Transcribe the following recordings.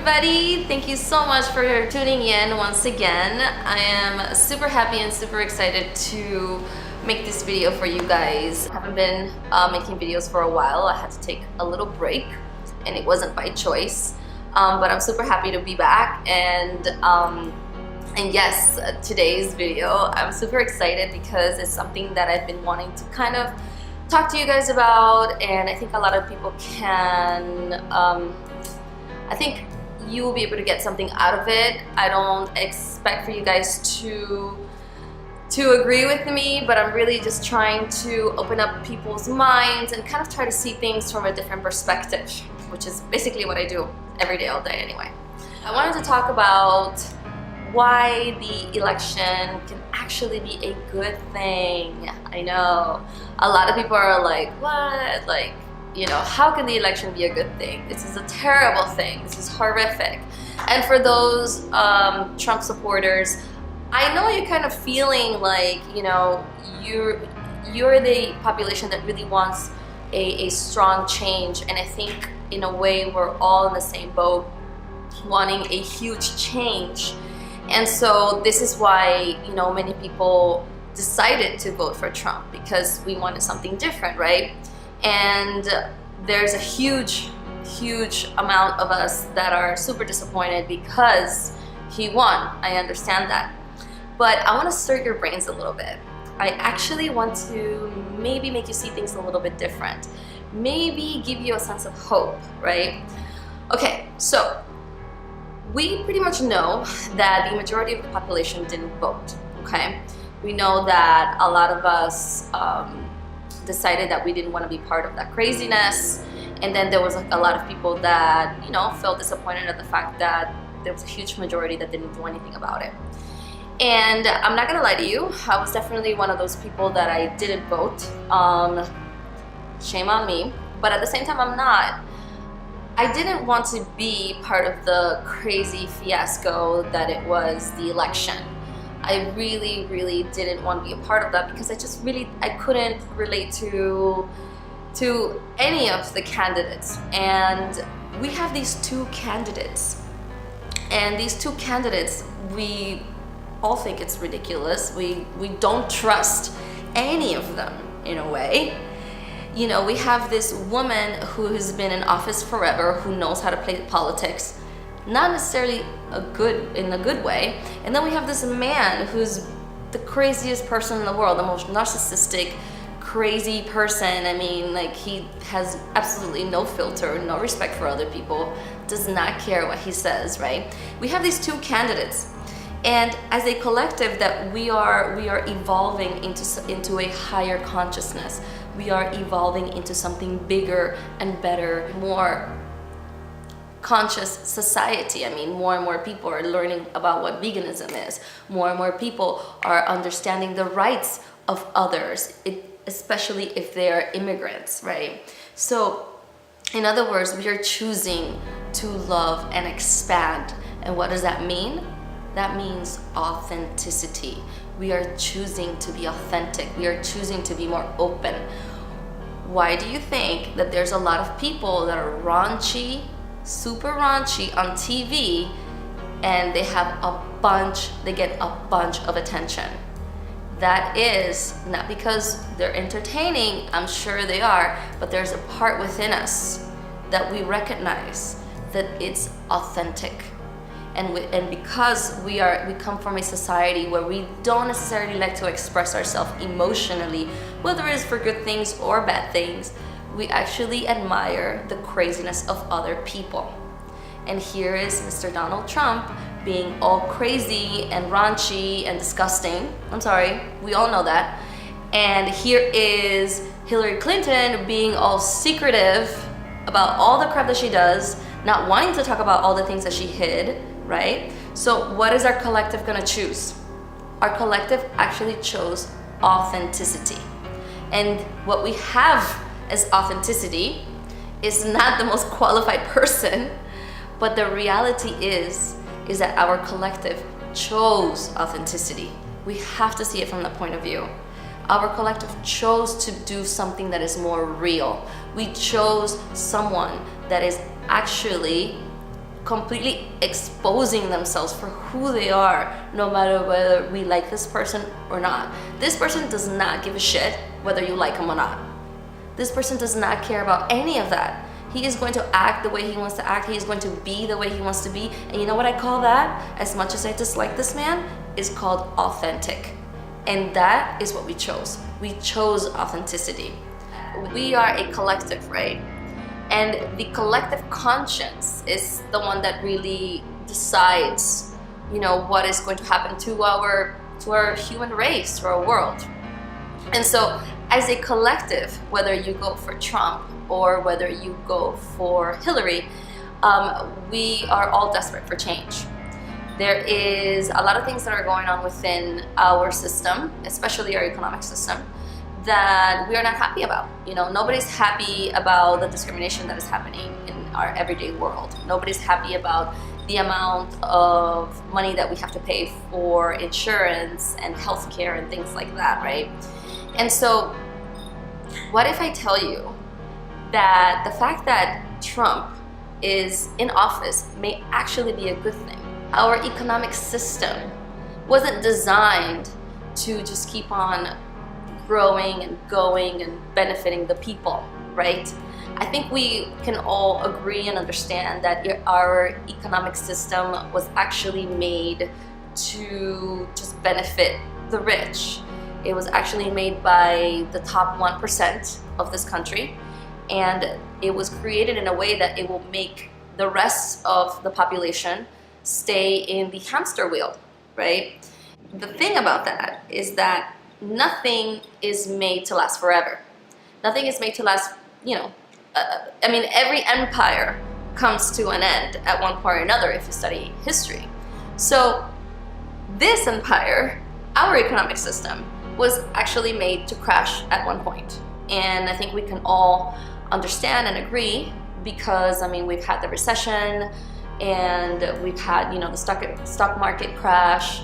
everybody. Thank you so much for tuning in once again. I am super happy and super excited to make this video for you guys. I haven't been making videos for a while. I had to take a little break and it wasn't by choice. But I'm super happy to be back, and yes, today's video, I'm super excited because it's something that I've been wanting to kind of talk to you guys about, and I think a lot of people can, I think you will be able to get something out of it. I don't expect for you guys to agree with me, but I'm really just trying to open up people's minds and kind of try to see things from a different perspective, which is basically what I do every day, all day anyway. I wanted to talk about why the election can actually be a good thing. I know a lot of people are like, what? Like, you know, how can the election be a good thing? This is a terrible thing. This is horrific. And for those Trump supporters, I know you're kind of feeling like, you know, you're the population that really wants a strong change, and I think in a way we're all in the same boat, wanting a huge change. And so this is why, you know, many people decided to vote for Trump, because we wanted something different, right? And there's a huge amount of us that are super disappointed because he won. I understand that. But I want to stir your brains a little bit. I actually want to maybe make you see things a little bit different. Maybe give you a sense of hope, right? Okay, so we pretty much know that the majority of the population didn't vote, okay? We know that a lot of us decided that we didn't want to be part of that craziness, and then there was like a lot of people that, you know, felt disappointed at the fact that there was a huge majority that didn't do anything about it. And I'm not gonna lie to you, I was definitely one of those people that I didn't vote. Shame on me, but at the same time I'm not. I didn't want to be part of the crazy fiasco that it was the election. I really didn't want to be a part of that because I couldn't relate to any of the candidates. And we have these two candidates, and these two candidates, we all think it's ridiculous. We don't trust any of them in a way. You know, we have this woman who has been in office forever, who knows how to play politics, not necessarily in a good way. And then we have this man who's the craziest person in the world, the most narcissistic, crazy person. I mean, like, he has absolutely no filter, no respect for other people, does not care what he says, right? We have these two candidates. And as a collective, that we are evolving into a higher consciousness. We are evolving into something bigger and better, more conscious society. I mean, more and more people are learning about what veganism is. More and more people are understanding the rights of others, especially if they are immigrants, right? So, in other words, we are choosing to love and expand. And what does that mean? That means authenticity. We are choosing to be authentic. We are choosing to be more open. Why do you think that there's a lot of people that are raunchy, super raunchy on TV, and they get a bunch of attention? That is not because they're entertaining, I'm sure they are, but there's a part within us that we recognize that it's authentic. And because we come from a society where we don't necessarily like to express ourselves emotionally, whether it's for good things or bad things, we actually admire the craziness of other people. And here is Mr. Donald Trump being all crazy and raunchy and disgusting. I'm sorry, we all know that. And here is Hillary Clinton being all secretive about all the crap that she does, not wanting to talk about all the things that she hid, right? So what is our collective gonna choose? Our collective actually chose authenticity. And what we have as authenticity is not the most qualified person, but the reality is that our collective chose authenticity. We have to see it from that point of view. Our collective chose to do something that is more real. We chose someone that is actually completely exposing themselves for who they are, no matter whether we like this person or not. This person does not give a shit whether you like him or not. This person does not care about any of that. He is going to act the way he wants to act. He is going to be the way he wants to be. And you know what I call that? As much as I dislike this man, is called authentic. And that is what we chose. We chose authenticity. We are a collective, right? And the collective conscience is the one that really decides, what is going to happen to our human race, to our world. And so as a collective, whether you go for Trump or whether you go for Hillary, we are all desperate for change. There is a lot of things that are going on within our system, especially our economic system, that we are not happy about. Nobody's happy about the discrimination that is happening in our everyday world. Nobody's happy about the amount of money that we have to pay for insurance and healthcare and things like that, right? And so, what if I tell you that the fact that Trump is in office may actually be a good thing? Our economic system wasn't designed to just keep on growing and going and benefiting the people, right? I think we can all agree and understand that our economic system was actually made to just benefit the rich. It was actually made by the top 1% of this country, and it was created in a way that it will make the rest of the population stay in the hamster wheel, right? The thing about that is that nothing is made to last forever. Nothing is made to last, every empire comes to an end at one point or another if you study history. So this empire, our economic system, was actually made to crash at one point. And I think we can all understand and agree because, we've had the recession and we've had, the stock market crash.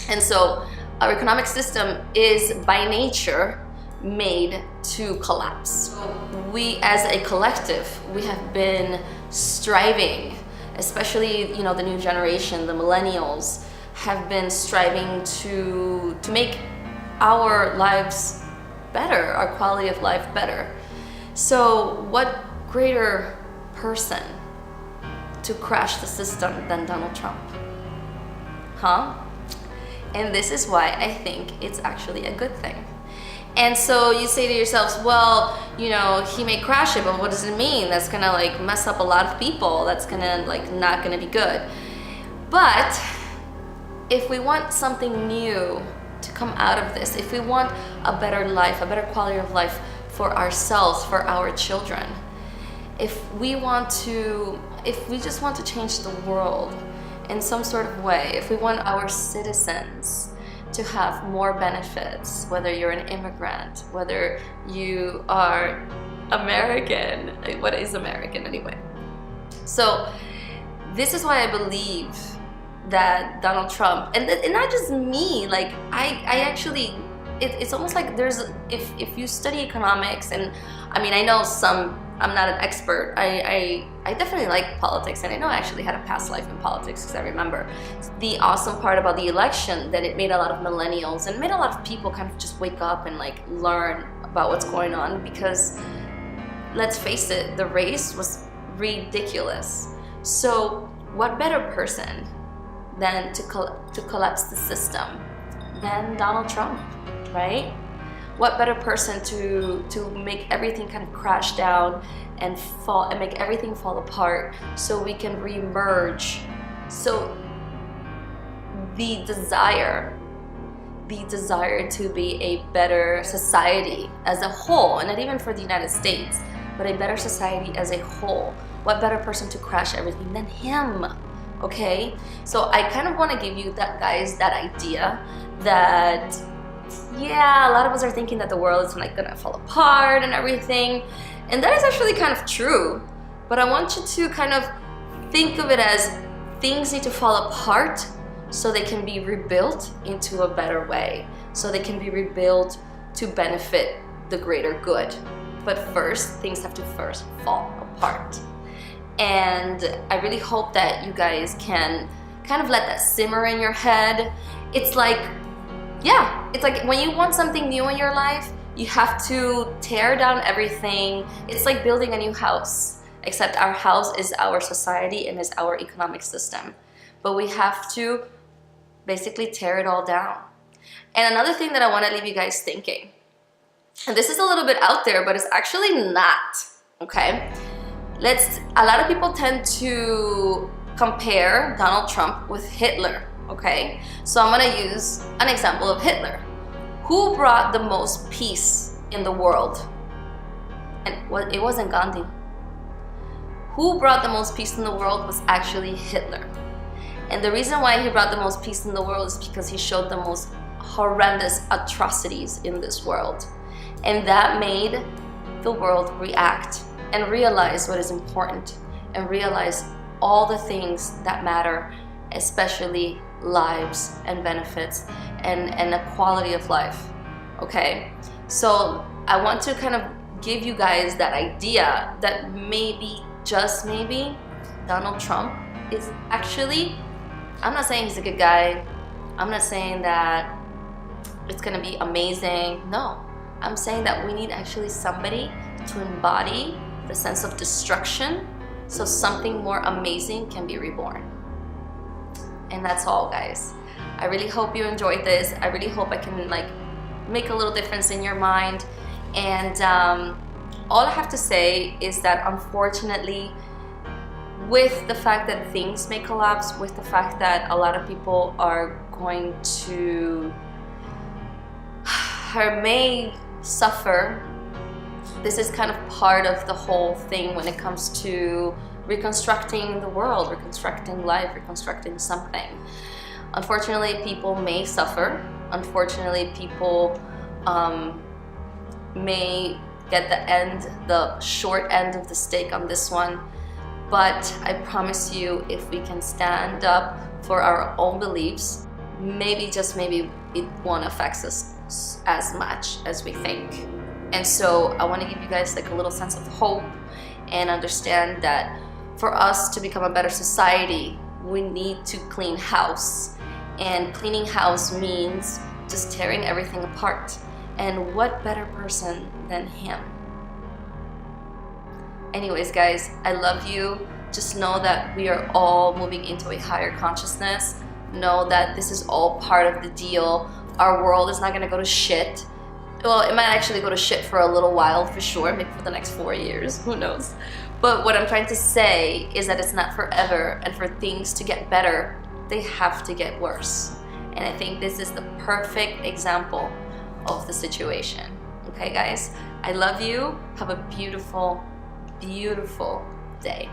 And so our economic system is by nature made to collapse. We as a collective, we have been striving, especially the new generation, the millennials, have been striving to make our lives better, our quality of life better. So what greater person to crash the system than Donald Trump? Huh? And this is why I think it's actually a good thing. And so you say to yourselves, well, he may crash it, but what does it mean? That's gonna mess up a lot of people. That's gonna not gonna be good. But if we want something new to come out of this, if we want a better life, a better quality of life for ourselves, for our children, if we just want to change the world in some sort of way, if we want our citizens to have more benefits, whether you're an immigrant, whether you are American, what is American anyway? So this is why I believe that Donald Trump, and not just me, I actually, it's almost like if you study economics, and I know I'm not an expert. I definitely like politics, and I know I actually had a past life in politics because I remember. The awesome part about the election that it made a lot of millennials and made a lot of people kind of just wake up and learn about what's going on, because let's face it, the race was ridiculous. So what better person than to collapse the system than Donald Trump, right? What better person to make everything kind of crash down and fall and make everything fall apart so we can reemerge. So the desire to be a better society as a whole, and not even for the United States, but a better society as a whole. What better person to crash everything than him? Okay? So I kind of want to give you that idea that, yeah, a lot of us are thinking that the world is gonna fall apart and everything, and that is actually kind of true, but I want you to kind of think of it as things need to fall apart so they can be rebuilt into a better way, so they can be rebuilt to benefit the greater good. But first, things have to first fall apart. And I really hope that you guys can kind of let that simmer in your head. It's like, yeah, it's like when you want something new in your life, you have to tear down everything. It's like building a new house, except our house is our society and is our economic system. But we have to basically tear it all down. And another thing that I want to leave you guys thinking, and this is a little bit out there, but it's actually not, okay? A lot of people tend to compare Donald Trump with Hitler, okay? So I'm gonna use an example of Hitler. Who brought the most peace in the world? And it wasn't Gandhi. Who brought the most peace in the world was actually Hitler. And the reason why he brought the most peace in the world is because he showed the most horrendous atrocities in this world. And that made the world react and realize what is important and realize all the things that matter, especially lives and benefits and a quality of life, okay? So I want to kind of give you guys that idea that maybe, just maybe, Donald Trump is actually, I'm not saying he's a good guy, I'm not saying that it's gonna be amazing, no. I'm saying that we need actually somebody to embody the sense of destruction so something more amazing can be reborn. And that's all, guys. I really hope you enjoyed this. I really hope I can like make a little difference in your mind. And all I have to say is that unfortunately, with the fact that things may collapse, with the fact that a lot of people are going to or may suffer, this is kind of part of the whole thing when it comes to reconstructing the world, reconstructing life, reconstructing something. Unfortunately, people may suffer. Unfortunately, people may get the short end of the stick on this one. But I promise you, if we can stand up for our own beliefs, maybe, just maybe, it won't affect us as much as we think. And so I want to give you guys like a little sense of hope and understand that for us to become a better society, we need to clean house. And cleaning house means just tearing everything apart. And what better person than him? Anyways, guys, I love you. Just know that we are all moving into a higher consciousness. Know that this is all part of the deal. Our world is not gonna go to shit. Well, it might actually go to shit for a little while, for sure, maybe for the next 4 years, who knows. But what I'm trying to say is that it's not forever, and for things to get better, they have to get worse. And I think this is the perfect example of the situation. Okay, guys? I love you. Have a beautiful, beautiful day.